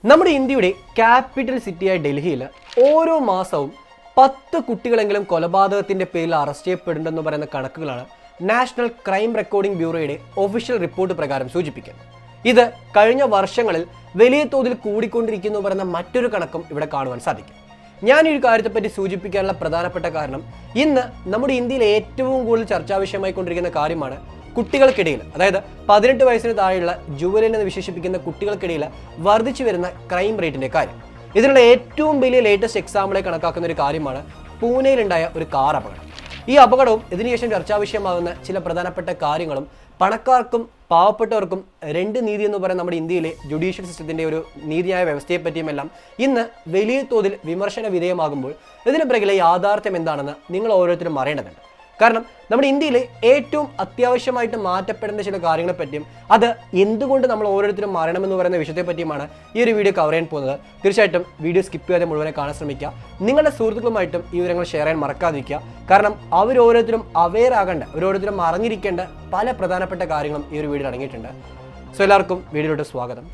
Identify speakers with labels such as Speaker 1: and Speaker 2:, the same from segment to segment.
Speaker 1: നമ്മുടെ ഇന്ത്യയുടെ ക്യാപിറ്റൽ സിറ്റിയായ ഡൽഹിയിൽ ഓരോ മാസവും 10 കുട്ടികളെങ്കിലും കൊലപാതകത്തിന്റെ പേരിൽ അറസ്റ്റ് ചെയ്യപ്പെടുന്നുണ്ടെന്ന് പറയുന്ന കണക്കുകളാണ് നാഷണൽ ക്രൈം റെക്കോർഡിംഗ് ബ്യൂറോയുടെ ഒഫീഷ്യൽ റിപ്പോർട്ട് പ്രകാരം സൂചിപ്പിക്കുന്നത്. ഇത് കഴിഞ്ഞ വർഷങ്ങളിൽ വലിയ തോതിൽ കൂടിക്കൊണ്ടിരിക്കുന്നു പറയുന്ന മറ്റൊരു കണക്കും ഇവിടെ കാണുവാൻ സാധിക്കും. ഞാൻ ഈ കാര്യത്തെപ്പറ്റി സൂചിപ്പിക്കാനുള്ള പ്രധാനപ്പെട്ട കാരണം ഇന്ന് നമ്മുടെ ഇന്ത്യയിൽ ഏറ്റവും കൂടുതൽ ചർച്ചാ വിഷയമായിക്കൊണ്ടിരിക്കുന്ന കാര്യമാണ് കുട്ടികൾക്കിടയിൽ, അതായത് 18 വയസ്സിന് താഴെയുള്ള ജുവനൈൽ എന്ന് വിശേഷിപ്പിക്കുന്ന കുട്ടികൾക്കിടയിൽ വർദ്ധിച്ചു വരുന്ന ക്രൈം റേറ്റിന്റെ കാര്യം. ഇതിനുള്ള ഏറ്റവും വലിയ ലേറ്റസ്റ്റ് എക്സാമ്പിളായി കണക്കാക്കുന്ന ഒരു കാര്യമാണ് പൂനെയിലുണ്ടായ ഒരു കാർ അപകടം. ഈ അപകടവും ഇതിനുശേഷം ചർച്ചാ വിഷയമാകുന്ന ചില പ്രധാനപ്പെട്ട കാര്യങ്ങളും പണക്കാർക്കും പാവപ്പെട്ടവർക്കും രണ്ട് നീതി എന്ന് പറയുന്ന നമ്മുടെ ഇന്ത്യയിലെ ജുഡീഷ്യൽ സിസ്റ്റത്തിന്റെ ഒരു നീതിന്യായ വ്യവസ്ഥയെപ്പറ്റിയുമെല്ലാം ഇന്ന് വലിയ തോതിൽ വിമർശന വിധേയമാകുമ്പോൾ ഇതിന് പിറകിലെ യാഥാർത്ഥ്യം എന്താണെന്ന് നിങ്ങൾ ഓരോരുത്തരും അറിയേണ്ടതുണ്ട്. കാരണം നമ്മുടെ ഇന്ത്യയിലെ ഏറ്റവും അത്യാവശ്യമായിട്ട് മാറ്റപ്പെടേണ്ട ചില കാര്യങ്ങളെ പറ്റിയും അത് എന്തുകൊണ്ട് നമ്മൾ ഓരോരുത്തരും മാറണമെന്ന് പറയുന്ന വിഷയത്തെ പറ്റിയുമാണ് ഈ ഒരു വീഡിയോ കവർ ചെയ്യാൻ പോകുന്നത്. തീർച്ചയായിട്ടും വീഡിയോ സ്കിപ്പ് ചെയ്യാതെ മുഴുവനെ കാണാൻ ശ്രമിക്കുക. നിങ്ങളുടെ സുഹൃത്തുക്കളുമായിട്ടും ഈ വിവരങ്ങൾ ഷെയർ ചെയ്യാൻ മറക്കാതിരിക്കുക. കാരണം അവരോരോരുത്തരും അവെയർ ആകേണ്ട, ഓരോരുത്തരും അറിഞ്ഞിരിക്കേണ്ട പല പ്രധാനപ്പെട്ട കാര്യങ്ങളും ഈ ഒരു വീഡിയോയിൽ അടങ്ങിയിട്ടുണ്ട്. സോ എല്ലാവർക്കും വീഡിയോയിലോട്ട് സ്വാഗതം.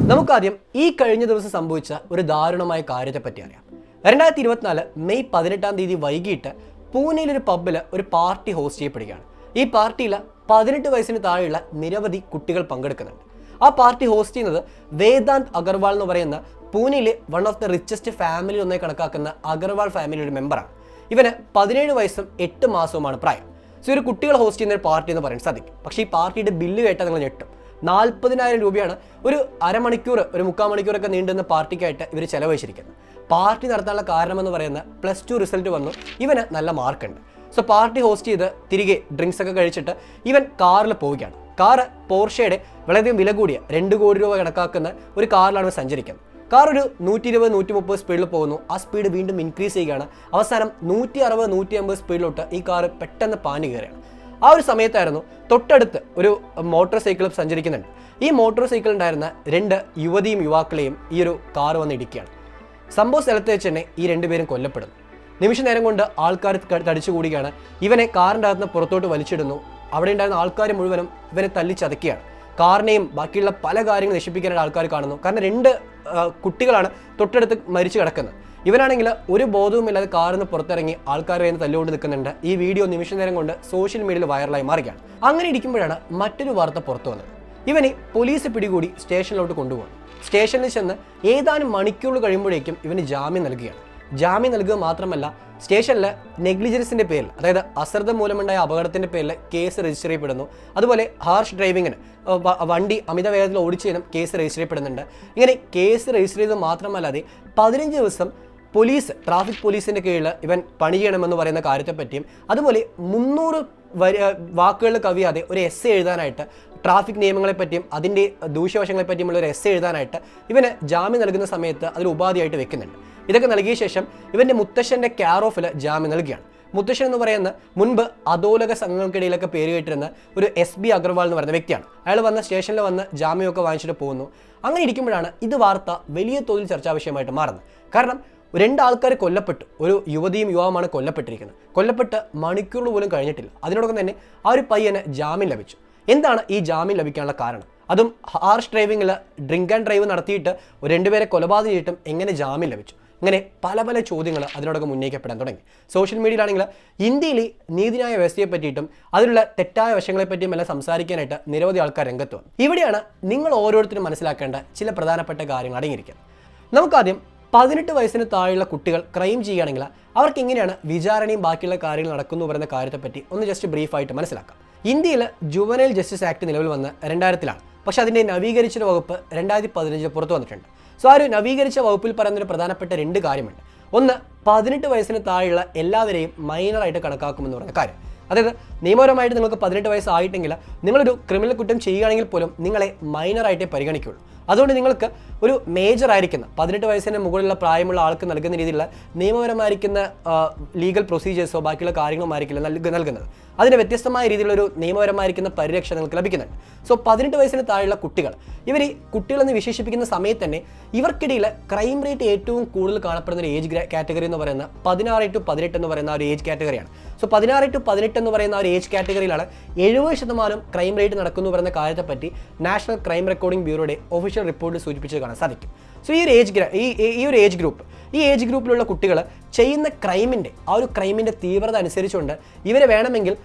Speaker 1: നമുക്കാദ്യം ഈ കഴിഞ്ഞ ദിവസം സംഭവിച്ച ഒരു ദാരുണമായ കാര്യത്തെപ്പറ്റി അറിയാം. 2024 മെയ് 18 വൈകിട്ട് പൂനെയിലൊരു പബ്ബിൽ ഒരു പാർട്ടി ഹോസ്റ്റ് ചെയ്യപ്പെടുകയാണ്. ഈ പാർട്ടിയിൽ 18 വയസ്സിന് താഴെയുള്ള നിരവധി കുട്ടികൾ പങ്കെടുക്കുന്നുണ്ട്. ആ പാർട്ടി ഹോസ്റ്റ് ചെയ്യുന്നത് വേദാന്ത് അഗർവാൾ എന്ന് പറയുന്ന പൂനെയിലെ one of the richest family ഒന്നായി കണക്കാക്കുന്ന അഗർവാൾ ഫാമിലിയുടെ മെമ്പറാണ്. ഇവന് 17 വയസ്സും 8 മാസവുമാണ് പ്രായം. സോ ഒരു കുട്ടികൾ ഹോസ്റ്റ് ചെയ്യുന്ന ഒരു പാർട്ടി എന്ന് പറയാൻ സാധിക്കും. പക്ഷേ ഈ പാർട്ടിയുടെ ബില്ല് കേട്ടാൽ നിങ്ങൾ ഞെട്ടും. 40,000 രൂപയാണ് ഒരു അരമണിക്കൂർ, ഒരു 3/4 മണിക്കൂറൊക്കെ നീണ്ടുന്ന പാർട്ടിക്കായിട്ട് ഇവർ ചെലവഴിച്ചിരിക്കുന്നത്. പാർട്ടി നടത്താനുള്ള കാരണമെന്ന് പറയുന്ന +2 റിസൾട്ട് വന്നു, ഇവന് നല്ല മാർക്കുണ്ട്. സോ പാർട്ടി ഹോസ്റ്റ് ചെയ്ത് തിരികെ ഡ്രിങ്ക്സ് ഒക്കെ കഴിച്ചിട്ട് ഇവൻ കാറിൽ പോവുകയാണ്. കാറ് പോർഷയുടെ വളരെയധികം വില കൂടിയ 2 കോടി രൂപ കണക്കാക്കുന്ന ഒരു കാറിലാണ് സഞ്ചരിക്കുന്നത്. കാർ ഒരു 120-130 സ്പീഡിൽ പോകുന്നു. ആ സ്പീഡ് വീണ്ടും ഇൻക്രീസ് ചെയ്യുകയാണ്. അവസാനം 160-150 സ്പീഡിലോട്ട് ഈ കാറ് പെട്ടെന്ന് പാഞ്ഞു കയറുകയാണ്. ആ ഒരു സമയത്തായിരുന്നു തൊട്ടടുത്ത് ഒരു മോട്ടോർ സൈക്കിൾ സഞ്ചരിക്കുന്നുണ്ട്. ഈ മോട്ടോർ സൈക്കിൾ ഉണ്ടായിരുന്ന 2 യുവതിയും യുവാക്കളെയും ഈ ഒരു കാർ വന്ന് ഇടിക്കുകയാണ്. സംഭവ സ്ഥലത്ത് വെച്ച് തന്നെ ഈ 2 പേരും കൊല്ലപ്പെടുന്നു. നിമിഷ നേരം കൊണ്ട് ആൾക്കാർ തടിച്ചുകൂടുകയാണ്. ഇവനെ കാറിൻ്റെ അകത്ത് പുറത്തോട്ട് വലിച്ചിടുന്നു. അവിടെ ഉണ്ടായിരുന്ന ആൾക്കാർ മുഴുവനും ഇവനെ തല്ലിച്ചതക്കുകയാണ്. കാറിനെയും ബാക്കിയുള്ള പല കാര്യങ്ങൾ നശിപ്പിക്കാനായിട്ട് ആൾക്കാർ കാണുന്നു. കാരണം 2 കുട്ടികളാണ് തൊട്ടടുത്ത് മരിച്ചു കിടക്കുന്നത്. ഇവനാണെങ്കിൽ ഒരു ബോധവുമില്ലാതെ കാറിൽ നിന്ന് പുറത്തിറങ്ങി ആൾക്കാർ വേണ്ടി തല്ലുകൊണ്ട് നിൽക്കുന്നുണ്ട്. ഈ വീഡിയോ നിമിഷ നേരം കൊണ്ട് സോഷ്യൽ മീഡിയയിൽ വൈറലായി മാറുകയാണ്. അങ്ങനെ ഇരിക്കുമ്പോഴാണ് മറ്റൊരു വാർത്ത പുറത്തു വന്നത്. ഇവനെ പോലീസ് പിടികൂടി സ്റ്റേഷനിലോട്ട് കൊണ്ടുപോകും. സ്റ്റേഷനിൽ ചെന്ന് ഏതാനും മണിക്കൂറുകൾ കഴിയുമ്പോഴേക്കും ഇവന് ജാമ്യം നൽകുകയാണ്. ജാമ്യം നൽകുക മാത്രമല്ല, സ്റ്റേഷനിൽ നെഗ്ലിജൻസിന്റെ പേരിൽ, അതായത് അശ്രദ്ധ മൂലമുണ്ടായ അപകടത്തിന്റെ പേരിൽ കേസ് രജിസ്റ്റർ ചെയ്യപ്പെടുന്നു. അതുപോലെ ഹാർഷ് ഡ്രൈവിങ്ങിന്, വണ്ടി അമിത വേഗത്തിൽ ഓടിച്ചതിനും കേസ് രജിസ്റ്റർ ചെയ്യപ്പെടുന്നുണ്ട്. ഇങ്ങനെ കേസ് രജിസ്റ്റർ ചെയ്തത് മാത്രമല്ലാതെ 15 ദിവസം ട്രാഫിക് പോലീസിന്റെ കീഴിൽ ഇവൻ പണി ചെയ്യണമെന്ന് പറയുന്ന കാര്യത്തെപ്പറ്റിയും, അതുപോലെ 300 വാക്കുകൾ കവിയാതെ ഒരു എസ്സേ എഴുതാനായിട്ട്, ട്രാഫിക് നിയമങ്ങളെ പറ്റിയും അതിൻ്റെ ദൂഷ്യവശങ്ങളെ പറ്റിയുമുള്ള ഒരു എസ്സേ എഴുതാനായിട്ട് ഇവന് ജാമ്യം നൽകുന്ന സമയത്ത് അതിൽ ഉപാധിയായിട്ട് വെക്കുന്നുണ്ട്. ഇതൊക്കെ നൽകിയ ശേഷം ഇവൻ്റെ മുത്തശ്ശൻ്റെ കെയർ ഓഫിൽ ജാമ്യം നൽകുകയാണ്. മുത്തശ്ശൻ എന്ന് പറയുന്ന മുൻപ് അധോലോക സംഘങ്ങൾക്കിടയിലൊക്കെ പേര് കേട്ടിരുന്ന ഒരു SB അഗർവാൾ എന്ന് പറയുന്ന വ്യക്തിയാണ്. അയാൾ വന്ന് സ്റ്റേഷനിൽ വന്ന് ജാമ്യമൊക്കെ വാങ്ങിച്ചിട്ട് പോകുന്നു. അങ്ങനെ ഇരിക്കുമ്പോഴാണ് ഇത് വാർത്ത വലിയ തോതിൽ ചർച്ചാ വിഷയമായിട്ട് മാറുന്നത്. കാരണം 2 ആൾക്കാർ കൊല്ലപ്പെട്ടു. ഒരു യുവതിയും യുവാവുമാണ് കൊല്ലപ്പെട്ടിരിക്കുന്നത്. കൊല്ലപ്പെട്ട് മണിക്കൂറുകൾ പോലും കഴിഞ്ഞിട്ടില്ല. അതിനോടൊപ്പം തന്നെ ആ ഒരു പയ്യന് ജാമ്യം ലഭിച്ചു. എന്താണ് ഈ ജാമ്യം ലഭിക്കാനുള്ള കാരണം? അതും ഹാർഷ് ഡ്രൈവിങ്ങിൽ ഡ്രിങ്ക് ആൻഡ് ഡ്രൈവ് നടത്തിയിട്ട് 2 പേരെ കൊലപാതകം ചെയ്തിട്ടും എങ്ങനെ ജാമ്യം ലഭിച്ചു? ഇങ്ങനെ പല ചോദ്യങ്ങൾ അതിനോടൊക്കെ ഉന്നയിക്കപ്പെടാൻ തുടങ്ങി. സോഷ്യൽ മീഡിയയിലാണെങ്കിൽ ഇന്ത്യയിലെ നീതിന്യായ വ്യവസ്ഥയെ പറ്റിയിട്ടും അതിലുള്ള തെറ്റായ വശങ്ങളെ പറ്റിയും എല്ലാം സംസാരിക്കാനായിട്ട് നിരവധി ആൾക്കാർ രംഗത്ത് വന്നു. ഇവിടെയാണ് നിങ്ങൾ ഓരോരുത്തരും മനസ്സിലാക്കേണ്ട ചില പ്രധാനപ്പെട്ട കാര്യങ്ങൾ അടങ്ങിയിരിക്കുന്നത്. നമുക്കാദ്യം 18 വയസ്സിന് താഴെയുള്ള കുട്ടികൾ ക്രൈം ചെയ്യുകയാണെങ്കിൽ അവർക്ക് എങ്ങനെയാണ് വിചാരണയും ബാക്കിയുള്ള കാര്യങ്ങൾ നടക്കുന്നു പറയുന്ന കാര്യത്തെപ്പറ്റി ഒന്ന് ജസ്റ്റ് ബ്രീഫായിട്ട് മനസ്സിലാക്കാം. ഇന്ത്യയിൽ ജുവനൈൽ ജസ്റ്റിസ് ആക്ട് നിലവിൽ വന്ന് 2000-ലാണ്. പക്ഷേ അതിൻ്റെ നവീകരിച്ച വകുപ്പ് 2015 പുറത്തു വന്നിട്ടുണ്ട്. സോ ആ ഒരു നവീകരിച്ച വകുപ്പിൽ പറയുന്നൊരു പ്രധാനപ്പെട്ട 2 കാര്യമുണ്ട്. ഒന്ന്, 18 വയസ്സിന് താഴെയുള്ള എല്ലാവരെയും മൈനറായിട്ട് കണക്കാക്കുമെന്ന് പറയുന്ന കാര്യം. അതായത് നിയമപരമായിട്ട് നിങ്ങൾക്ക് 18 വയസ്സായിട്ടെങ്കിൽ നിങ്ങളൊരു ക്രിമിനൽ കുറ്റം ചെയ്യുകയാണെങ്കിൽ പോലും നിങ്ങളെ മൈനറായിട്ടേ പരിഗണിക്കുകയുള്ളൂ. അതുകൊണ്ട് നിങ്ങൾക്ക് ഒരു മേജർ ആയിരിക്കുന്ന 18 വയസ്സിന് മുകളിലുള്ള പ്രായമുള്ള ആൾക്ക് നൽകുന്ന രീതിയിലുള്ള നിയമപരമായിരിക്കുന്ന ലീഗൽ പ്രൊസീജിയേഴ്സോ ബാക്കിയുള്ള കാര്യങ്ങളും ആയിരിക്കില്ല നൽകുന്നത്. അതിന് വ്യത്യസ്തമായ രീതിയിലുള്ള ഒരു നിയമപരമായിരിക്കുന്ന പരിരക്ഷ നിങ്ങൾക്ക് ലഭിക്കുന്നുണ്ട്. സോ 18 വയസ്സിന് താഴെയുള്ള കുട്ടികൾ, ഇവർ ഈ കുട്ടികളെന്ന് വിശേഷിപ്പിക്കുന്ന സമയത്ത് തന്നെ ഇവർക്കിടയിൽ ക്രൈം റേറ്റ് ഏറ്റവും കൂടുതൽ കാണപ്പെടുന്ന ഒരു ഏജ് കാറ്റഗറി എന്ന് പറയുന്ന 16 to 18 എന്ന് പറയുന്ന ഒരു ഏജ് കാറ്റഗറിയാണ്. സോ 16 to 18 എന്ന് പറയുന്ന ഒരു ഏജ് കാറ്റഗറിയിലാണ് 70% ക്രൈം റേറ്റ് നടക്കുന്നു പറയുന്ന കാര്യത്തെപ്പറ്റി നാഷണൽ ക്രൈം റെക്കോർഡിംഗ് ബ്യൂറോയുടെ ഒഫീഷ്യൽ റിപ്പോർട്ടിൽ സൂചിപ്പിച്ച് കാണാൻ സാധിക്കും. സോ ഈ ഒരു ഏജ് ഗ്രൂപ്പിലുള്ള കുട്ടികൾ ചെയ്യുന്ന ക്രൈമിൻ്റെ തീവ്രത അനുസരിച്ചുകൊണ്ട് ഇവരെ വേണമെങ്കിൽ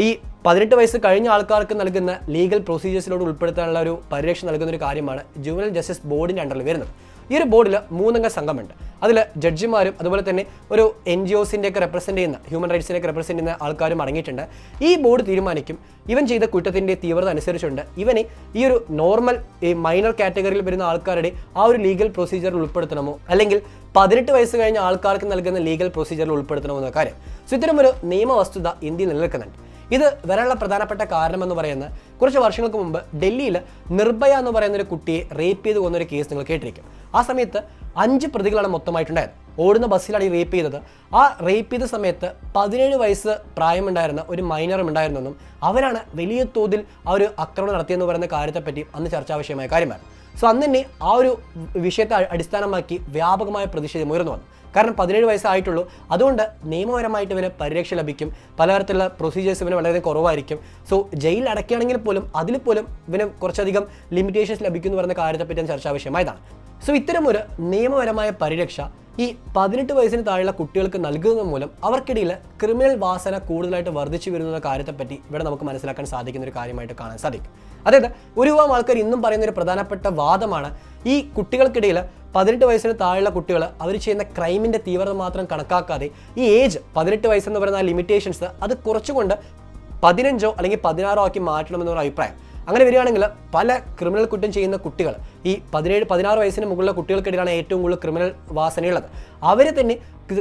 Speaker 1: ഈ 18 വയസ്സ് കഴിഞ്ഞ ആൾക്കാർക്ക് നൽകുന്ന ലീഗൽ പ്രൊസീജിയേഴ്സിലോട് ഉൾപ്പെടുത്താനുള്ള ഒരു പരിരക്ഷ നൽകുന്ന ഒരു കാര്യമാണ് ജുവനൽ ജസ്റ്റിസ് ബോർഡിൻ്റെ അണ്ടറിൽ വരുന്നത്. ഈ ഒരു ബോർഡിൽ 3 അംഗ സംഘമുണ്ട്. അതിൽ ജഡ്ജിമാരും അതുപോലെ തന്നെ ഒരു NGOസിൻ്റെയൊക്കെ റെപ്രസെൻ്റ് ചെയ്യുന്ന ഹ്യൂമൻ റൈറ്റ്സിനെയൊക്കെ റെപ്രസെൻ്റ് ചെയ്യുന്ന ആൾക്കാരും അടങ്ങിയിട്ടുണ്ട്. ഈ ബോർഡ് തീരുമാനിക്കും ഇവൻ ചെയ്ത കുറ്റത്തിൻ്റെ തീവ്രത അനുസരിച്ചുകൊണ്ട് ഇവനെ ഈ ഒരു നോർമൽ മൈനർ കാറ്റഗറിയിൽ വരുന്ന ആൾക്കാരുടെ ആ ഒരു ലീഗൽ പ്രൊസീജിയറിൽ ഉൾപ്പെടുത്തണമോ അല്ലെങ്കിൽ 18 വയസ്സ് കഴിഞ്ഞ ആൾക്കാർക്ക് നൽകുന്ന ലീഗൽ പ്രൊസീജിയറിൽ ഉൾപ്പെടുത്തണമോ എന്ന കാര്യം. സോ ഇത്തരമൊരു നിയമവസ്തുത ഇന്ത്യയിൽ നിലനിൽക്കുന്നുണ്ട്. ഇത് വരാനുള്ള പ്രധാനപ്പെട്ട കാരണമെന്ന് പറയുന്നത് കുറച്ച് വർഷങ്ങൾക്ക് മുമ്പ് ഡൽഹിയിൽ നിർഭയ എന്ന് പറയുന്ന ഒരു കുട്ടിയെ റേപ്പ് ചെയ്ത് കൊന്നൊരു കേസ് നിങ്ങൾ കേട്ടിരിക്കും. ആ സമയത്ത് 5 പ്രതികളാണ് മൊത്തമായിട്ടുണ്ടായത്. ഓടുന്ന ബസ്സിലാണ് ഈ റേപ്പ് ചെയ്തത്. ആ റേപ്പ് ചെയ്ത സമയത്ത് 17 വയസ്സ് പ്രായമുണ്ടായിരുന്ന ഒരു മൈനറും ഉണ്ടായിരുന്നെന്നും അവരാണ് വലിയ തോതിൽ ആ ഒരു ആക്രമണം നടത്തിയെന്ന് പറയുന്ന കാര്യത്തെപ്പറ്റി അന്ന് ചർച്ചാ വിഷയമായ കാര്യമാണ്. സോ അന്ന് തന്നെ ആ ഒരു വിഷയത്തെ അടിസ്ഥാനമാക്കി വ്യാപകമായ പ്രതിഷേധം ഉയർന്നു വന്നു. കാരണം 17 വയസ്സായിട്ടുള്ളൂ, അതുകൊണ്ട് നിയമപരമായിട്ട് ഇവന് പരിരക്ഷ ലഭിക്കും, പലതരത്തിലുള്ള പ്രൊസീജിയേഴ്സ് ഇവന് വളരെ കുറവായിരിക്കും. സോ ജയിലിൽ അടയ്ക്കുകയാണെങ്കിൽ പോലും അതിൽ പോലും ഇവന് കുറച്ചധികം ലിമിറ്റേഷൻസ് ലഭിക്കുമെന്ന് പറയുന്ന കാര്യത്തെപ്പറ്റി ചർച്ചാ വിഷയമായതാണ്. സോ ഇത്തരമൊരു നിയമപരമായ പരിരക്ഷ ഈ 18 വയസ്സിന് താഴെയുള്ള കുട്ടികൾക്ക് നൽകുന്നത് മൂലം അവർക്കിടയിൽ ക്രിമിനൽ വാസന കൂടുതലായിട്ട് വർദ്ധിച്ചു വരുന്ന കാര്യത്തെപ്പറ്റി ഇവിടെ നമുക്ക് മനസ്സിലാക്കാൻ സാധിക്കുന്ന ഒരു കാര്യമായിട്ട് കാണാൻ സാധിക്കും. അതായത് ഒരു വിഭാഗം ആൾക്കാർ ഇന്നും പറയുന്ന ഒരു പ്രധാനപ്പെട്ട വാദമാണ് ഈ കുട്ടികൾക്കിടയിൽ 18 വയസ്സിന് താഴെയുള്ള കുട്ടികൾ അവർ ചെയ്യുന്ന ക്രൈമിൻ്റെ തീവ്രത മാത്രം കണക്കാക്കാതെ ഈ ഏജ് 18 വയസ്സെന്ന് പറയുന്ന ലിമിറ്റേഷൻസ് അത് കുറച്ചുകൊണ്ട് 15 അല്ലെങ്കിൽ 16 ആക്കി മാറ്റണമെന്നൊരു അഭിപ്രായം. അങ്ങനെ വരികയാണെങ്കിൽ പല ക്രിമിനൽ കുറ്റം ചെയ്യുന്ന കുട്ടികൾ ഈ 16 വയസ്സിന് മുകളിലുള്ള കുട്ടികൾക്കിടയിലാണ് ഏറ്റവും കൂടുതൽ ക്രിമിനൽ വാസനയുള്ളത്. അവരെ തന്നെ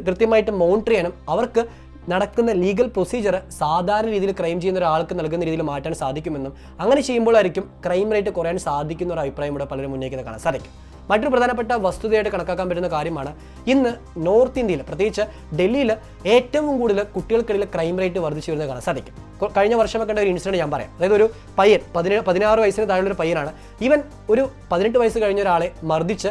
Speaker 1: കൃത്യമായിട്ട് മോണിറ്റർ ചെയ്യാനും അവർക്ക് നടക്കുന്ന ലീഗൽ പ്രൊസീജിയർ സാധാരണ രീതിയിൽ ക്രൈം ചെയ്യുന്ന ഒരാൾക്ക് നൽകുന്ന രീതിയിൽ മാറ്റാൻ സാധിക്കുമെന്നും അങ്ങനെ ചെയ്യുമ്പോഴായിരിക്കും ക്രൈം റേറ്റ് കുറയാൻ സാധിക്കുന്ന ഒരു അഭിപ്രായം ഇവിടെ പലരും ഉന്നയിക്കുന്നത് കാണാൻ സാധിക്കും. മറ്റൊരു പ്രധാനപ്പെട്ട വസ്തുതയായിട്ട് കണക്കാക്കാൻ പറ്റുന്ന കാര്യമാണ് ഇന്ന് നോർത്ത് ഇന്ത്യയിൽ പ്രത്യേകിച്ച് ഡൽഹിയിൽ ഏറ്റവും കൂടുതൽ കുട്ടികൾക്കിടയിൽ ക്രൈം റേറ്റ് വർദ്ധിച്ചു വരുന്നത് കാണാൻ സാധിക്കും. കഴിഞ്ഞ വർഷമൊക്കെ ഒരു ഇൻസിഡന്റ് ഞാൻ പറയാം. അതായത് ഒരു പയ്യൻ 16 വയസ്സിന് താഴെയുള്ള ഒരു പയ്യനാണ്. ഇവൻ ഒരു 18 വയസ്സ് കഴിഞ്ഞ ഒരാളെ മർദ്ദിച്ച്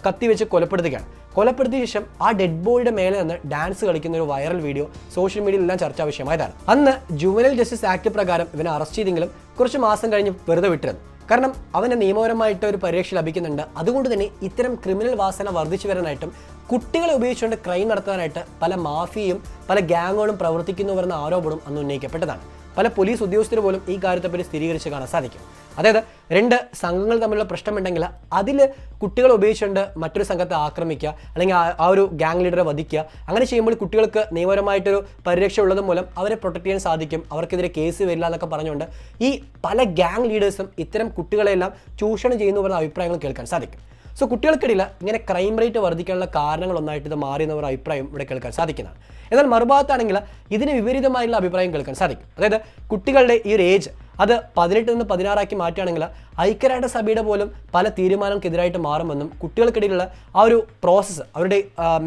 Speaker 1: കത്തിവെച്ച് കൊലപ്പെടുത്തുകയാണ്. കൊലപ്പെടുത്തിയ ശേഷം ആ ഡെഡ് ബോഡിയുടെ മേലെ നിന്ന് ഡാൻസ് കളിക്കുന്ന ഒരു വൈറൽ വീഡിയോ സോഷ്യൽ മീഡിയയിലെല്ലാം ചർച്ചാ വിഷയമായതാണ്. അന്ന് ജുവനൽ ജസ്റ്റിസ് ആക്ട് പ്രകാരം ഇവനെ അറസ്റ്റ് ചെയ്തെങ്കിലും കുറച്ച് മാസം കഴിഞ്ഞ് വെറുതെ വിട്ടിരുന്നു. കാരണം അവന് നിയമപരമായിട്ട് ഒരു പരിരക്ഷ ലഭിക്കുന്നുണ്ട്. അതുകൊണ്ട് തന്നെ ഇത്തരം ക്രിമിനൽ വാസന വർദ്ധിച്ചു വരാനായിട്ടും കുട്ടികളെ ഉപയോഗിച്ചുകൊണ്ട് ക്രൈം നടത്താനായിട്ട് പല മാഫിയയും പല ഗ്യാങ്ങുകളും പ്രവർത്തിക്കുന്നു വരുന്ന ആരോപണം അന്ന് ഉന്നയിക്കപ്പെട്ടതാണ്. പല പോലീസ് ഉദ്യോഗസ്ഥർ പോലും ഈ കാര്യത്തെപ്പറ്റി സ്ഥിരീകരിച്ച് കാണാൻ സാധിക്കും. അതായത് 2 സംഘങ്ങൾ തമ്മിലുള്ള പ്രശ്നമുണ്ടെങ്കിൽ അതിൽ കുട്ടികളെ ഉപയോഗിച്ചുകൊണ്ട് മറ്റൊരു സംഘത്തെ ആക്രമിക്കുക അല്ലെങ്കിൽ ആ ഒരു ഗ്യാങ് ലീഡറെ വധിക്കുക. അങ്ങനെ ചെയ്യുമ്പോൾ കുട്ടികൾക്ക് നിയമപരമായിട്ടൊരു പരിരക്ഷ ഉള്ളത് മൂലം അവരെ പ്രൊട്ടക്ട് ചെയ്യാൻ സാധിക്കും, അവർക്കെതിരെ കേസ് വരില്ല എന്നൊക്കെ പറഞ്ഞുകൊണ്ട് ഈ പല ഗ്യാങ് ലീഡേഴ്സും ഇത്തരം കുട്ടികളെല്ലാം ചൂഷണം ചെയ്യുന്നു പറയുന്ന അഭിപ്രായങ്ങൾ കേൾക്കാൻ സാധിക്കും. സോ കുട്ടികൾക്കിടയിൽ ഇങ്ങനെ ക്രൈം റേറ്റ് വർദ്ധിക്കാനുള്ള കാരണങ്ങളൊന്നായിട്ട് ഇത് മാറിയെന്ന ഒരു അഭിപ്രായം ഇവിടെ കേൾക്കാൻ സാധിക്കുന്നതാണ്. എന്നാൽ മറുഭാഗത്താണെങ്കിൽ ഇതിന് വിപരീതമായുള്ള അഭിപ്രായം കേൾക്കാൻ സാധിക്കും. അതായത് കുട്ടികളുടെ ഈ ഒരു ഏജ് അത് 18 നിന്ന് 16 ആക്കി മാറ്റുകയാണെങ്കിൽ ഐക്യരാഷ്ട്രസഭയുടെ പോലും പല തീരുമാനങ്ങൾക്കെതിരായിട്ട് മാറുമെന്നും കുട്ടികൾക്കിടയിലുള്ള ആ ഒരു പ്രോസസ്സ് അവരുടെ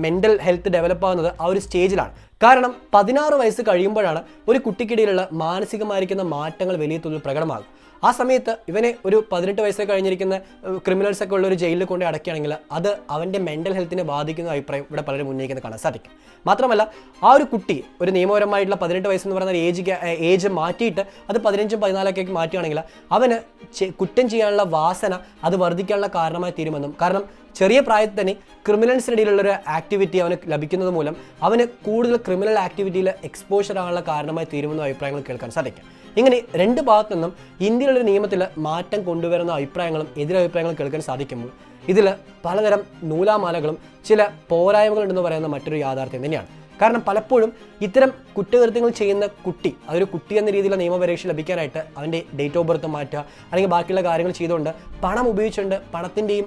Speaker 1: മെൻ്റൽ ഹെൽത്ത് ഡെവലപ്പ് ആകുന്നത് ആ ഒരു സ്റ്റേജിലാണ്. കാരണം 16 വയസ്സ് കഴിയുമ്പോഴാണ് ഒരു കുട്ടിക്കിടയിലുള്ള മാനസികമായിരിക്കുന്ന മാറ്റങ്ങൾ വലിയ തോതിൽ പ്രകടമാകും. ആ സമയത്ത് ഇവനെ ഒരു 18 വയസ്സ് കഴിഞ്ഞിരിക്കുന്ന ക്രിമിനൽസൊക്കെ ഉള്ള ഒരു ജയിലിൽ കൊണ്ട് അടയ്ക്കുകയാണെങ്കിൽ അത് അവൻ്റെ മെൻ്റൽ ഹെൽത്തിനെ ബാധിക്കുന്ന അഭിപ്രായം ഇവിടെ പലരും ഉന്നയിക്കുന്നത് കാണാൻ സാധിക്കും. മാത്രമല്ല ആ ഒരു കുട്ടി ഒരു നിയമപരമായിട്ടുള്ള 18 വയസ്സെന്ന് പറയുന്ന ഏജ് മാറ്റിയിട്ട് അത് 15, 14 മാറ്റുകയാണെങ്കിൽ അവന് കുറ്റം ചെയ്യാനുള്ള വാസന അത് വർദ്ധിക്കാനുള്ള കാരണമായി തീരുമെന്നും കാരണം ചെറിയ പ്രായത്തിൽ തന്നെ ക്രിമിനൽസിനിടയിലുള്ളൊരു ആക്ടിവിറ്റി അവന് ലഭിക്കുന്നത് മൂലം അവന് കൂടുതൽ ക്രിമിനൽ ആക്ടിവിറ്റിയിൽ എക്സ്പോഷർ ആകാനുള്ള കാരണമായി തീരുമെന്ന അഭിപ്രായങ്ങൾ കേൾക്കാൻ സാധിക്കും. ഇങ്ങനെ 2 ഭാഗത്തു നിന്നും ഇന്ത്യയിലുള്ള നിയമത്തിൽ മാറ്റം കൊണ്ടുവരുന്ന അഭിപ്രായങ്ങളും എതിരഭിപ്രായങ്ങളും കേൾക്കാൻ സാധിക്കുമ്പോൾ ഇതിൽ പലതരം നൂലാമാലകളും ചില പോരായ്മകളുണ്ടെന്ന് പറയുന്ന മറ്റൊരു യാഥാർത്ഥ്യം തന്നെയാണ്. കാരണം പലപ്പോഴും ഇത്തരം കുറ്റകൃത്യങ്ങൾ ചെയ്യുന്ന കുട്ടി അതൊരു കുട്ടി എന്ന രീതിയിലുള്ള നിയമപരീക്ഷ ലഭിക്കാനായിട്ട് അവൻ്റെ ഡേറ്റ് ഓഫ് ബർത്ത് മാറ്റുക അല്ലെങ്കിൽ ബാക്കിയുള്ള കാര്യങ്ങൾ ചെയ്തുകൊണ്ട് പണം ഉപയോഗിച്ചുകൊണ്ട് പണത്തിൻ്റെയും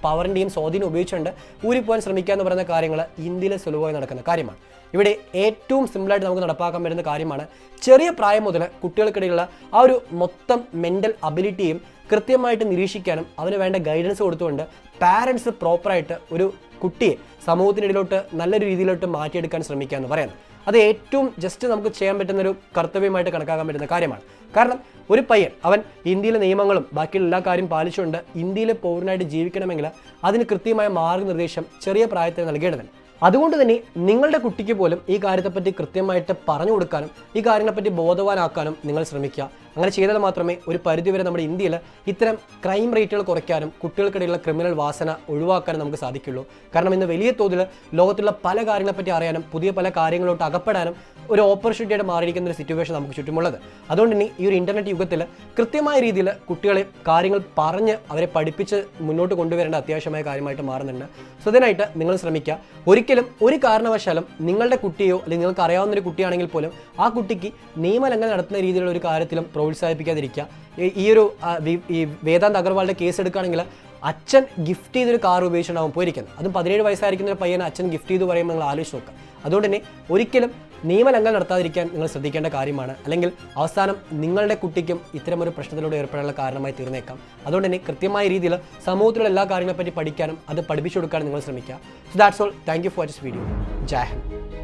Speaker 1: പവറിൻ്റെയും സ്വാധീനം ഉപയോഗിച്ചുകൊണ്ട് ഊരിപ്പോകാൻ ശ്രമിക്കുക എന്ന് പറയുന്ന കാര്യങ്ങൾ ഇന്ത്യയിൽ സുലഭമായി നടക്കുന്ന കാര്യമാണ്. ഇവിടെ ഏറ്റവും സിമ്പിളായിട്ട് നമുക്ക് നടപ്പാക്കാൻ പറ്റുന്ന കാര്യമാണ് ചെറിയ പ്രായം മുതൽ കുട്ടികൾക്കിടയിലുള്ള ആ ഒരു മൊത്തം മെൻ്റൽ അബിലിറ്റിയും കൃത്യമായിട്ട് നിരീക്ഷിക്കാനും അവന് വേണ്ട ഗൈഡൻസ് കൊടുത്തുകൊണ്ട് പാരൻസ് പ്രോപ്പറായിട്ട് ഒരു കുട്ടിയെ സമൂഹത്തിനിടയിലോട്ട് നല്ലൊരു രീതിയിലോട്ട് മാറ്റിയെടുക്കാൻ ശ്രമിക്കുക എന്ന് പറയുന്നത് അത് ഏറ്റവും ജസ്റ്റ് നമുക്ക് ചെയ്യാൻ പറ്റുന്ന ഒരു കർത്തവ്യമായിട്ട് കണക്കാക്കാൻ പറ്റുന്ന കാര്യമാണ്. കാരണം ഒരു പയ്യൻ അവൻ ഇന്ത്യയിലെ നിയമങ്ങളും ബാക്കിയുള്ള എല്ലാ കാര്യം പാലിച്ചുകൊണ്ട് ഇന്ത്യയിൽ പൗരനായിട്ട് ജീവിക്കണമെങ്കിൽ അതിന് കൃത്യമായ മാർഗ്ഗനിർദ്ദേശം ചെറിയ പ്രായത്തിൽ നൽകേണ്ടതുണ്ട്. അതുകൊണ്ട് തന്നെ നിങ്ങളുടെ കുട്ടിക്ക് പോലും ഈ കാര്യത്തെപ്പറ്റി കൃത്യമായിട്ട് പറഞ്ഞു കൊടുക്കാനും ഈ കാര്യങ്ങളെപ്പറ്റി ബോധവാനാക്കാനും നിങ്ങൾ ശ്രമിക്കുക. അങ്ങനെ ചെയ്താൽ മാത്രമേ ഒരു പരിധിവരെ നമ്മുടെ ഇന്ത്യയിൽ ഇത്തരം ക്രൈം റേറ്റുകൾ കുറയ്ക്കാനും കുട്ടികൾക്കിടയിലുള്ള ക്രിമിനൽ വാസന ഒഴിവാക്കാനും നമുക്ക് സാധിക്കുള്ളൂ. കാരണം ഇന്ന് വലിയ തോതിൽ ലോകത്തുള്ള പല കാര്യങ്ങളെപ്പറ്റി അറിയാനും പുതിയ പല കാര്യങ്ങളിലോട്ട് അകപ്പെടാനും ഒരു ഓപ്പർച്യൂണിറ്റിയായിട്ട് മാറിയിരിക്കുന്ന ഒരു സിറ്റുവേഷൻ നമുക്ക് ചുറ്റുമുള്ളത്. അതുകൊണ്ട് തന്നെ ഈ ഒരു ഇൻ്റർനെറ്റ് യുഗത്തിൽ കൃത്യമായ രീതിയിൽ കുട്ടികളെ കാര്യങ്ങൾ പറഞ്ഞ് അവരെ പഠിപ്പിച്ച് മുന്നോട്ട് കൊണ്ടുവരേണ്ട അത്യാവശ്യമായ കാര്യമായിട്ട് മാറുന്നുണ്ട്. സോ ഇതിനായിട്ട് നിങ്ങൾ ശ്രമിക്കുക. ഒരിക്കലും ഒരു കാരണവശാലും നിങ്ങളുടെ കുട്ടിയോ അല്ലെങ്കിൽ നിങ്ങൾക്ക് അറിയാവുന്ന ഒരു കുട്ടിയാണെങ്കിൽ പോലും ആ കുട്ടിക്ക് നിയമലംഘനം നടത്തുന്ന രീതിയിലുള്ള ഒരു കാര്യത്തിലും പ്രോത്സാഹിപ്പിക്കാതിരിക്കുക. ഈ വേദാന്ത് അഗർവാളിൻ്റെ കേസ് എടുക്കുകയാണെങ്കിൽ അച്ഛൻ ഗിഫ്റ്റ് ചെയ്തൊരു കാർ ഉപയോഗിച്ചിട്ടാവും പോയിരിക്കുന്നത്. അതും 17 വയസ്സായിരിക്കുന്ന ഒരു പയ്യനെ അച്ഛൻ ഗിഫ്റ്റ് ചെയ്ത് പറയുമ്പോൾ നിങ്ങൾ ആലോചിച്ച് നോക്കുക. അതുകൊണ്ട് തന്നെ ഒരിക്കലും നിയമലംഘനം നടത്താതിരിക്കാൻ നിങ്ങൾ ശ്രദ്ധിക്കേണ്ട കാര്യമാണ്. അല്ലെങ്കിൽ അവസാനം നിങ്ങളുടെ കുട്ടിക്കും ഇത്തരമൊരു പ്രശ്നത്തിലൂടെ ഏർപ്പെടാനുള്ള കാരണമായി തീർന്നേക്കാം. അതുകൊണ്ട് തന്നെ കൃത്യമായ രീതിയിൽ സമൂഹത്തിലുള്ള എല്ലാ കാര്യങ്ങളെപ്പറ്റി പഠിക്കാനും അത് പഠിപ്പിച്ചു കൊടുക്കാനും നിങ്ങൾ ശ്രമിക്കുക. So that's all. Thank you for this video. Jai Hind.